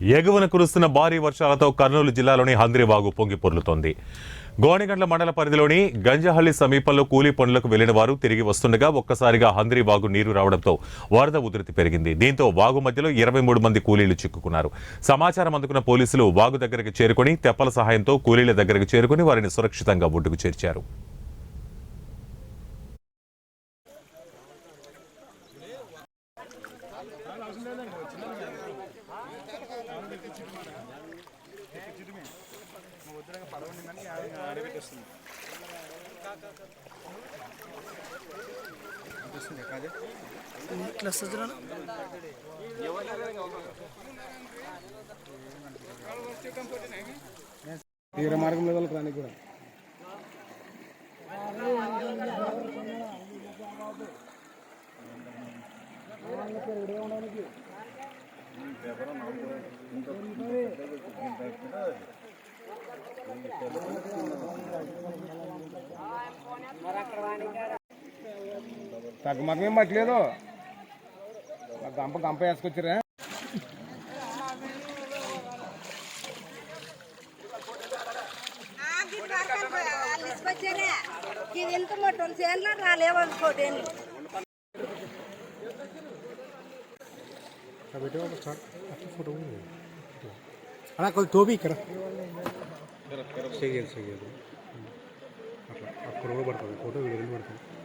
ఎగువన కురుస్తున్న భారీ వర్షాలతో కర్నూలు జిల్లాలోని హంద్రీవాగు పొంగి పొర్లుతోంది. గోనెగండ్ల మండల పరిధిలోని గంజహళ్లి సమీపంలో కూలీ పనులకు వెళ్లిన వారు తిరిగి వస్తుండగా ఒక్కసారిగా హంద్రీవాగు నీరు రావడంతో వరద ఉధృతి పెరిగింది. దీంతో వాగు మధ్యలో 23 మంది కూలీలు చిక్కుకున్నారు. సమాచారం అందుకున్న పోలీసులు వాగు దగ్గరకు చేరుకుని తెప్పల సహాయంతో కూలీల దగ్గరకు చేరుకుని వారిని సురక్షితంగా ఒడ్డుకు చేర్చారు. తీర మార్గంలో వాళ్ళకి రాని కూడా తగ్గ మాకేం పట్టలేదు. గంప వేసుకొచ్చారా? అలా కొంచెం తోబి ఇక్కడ చెయ్యాలి అట్లా అక్కడ పడుతుంది ఫోటో వీడియో పడుతుంది.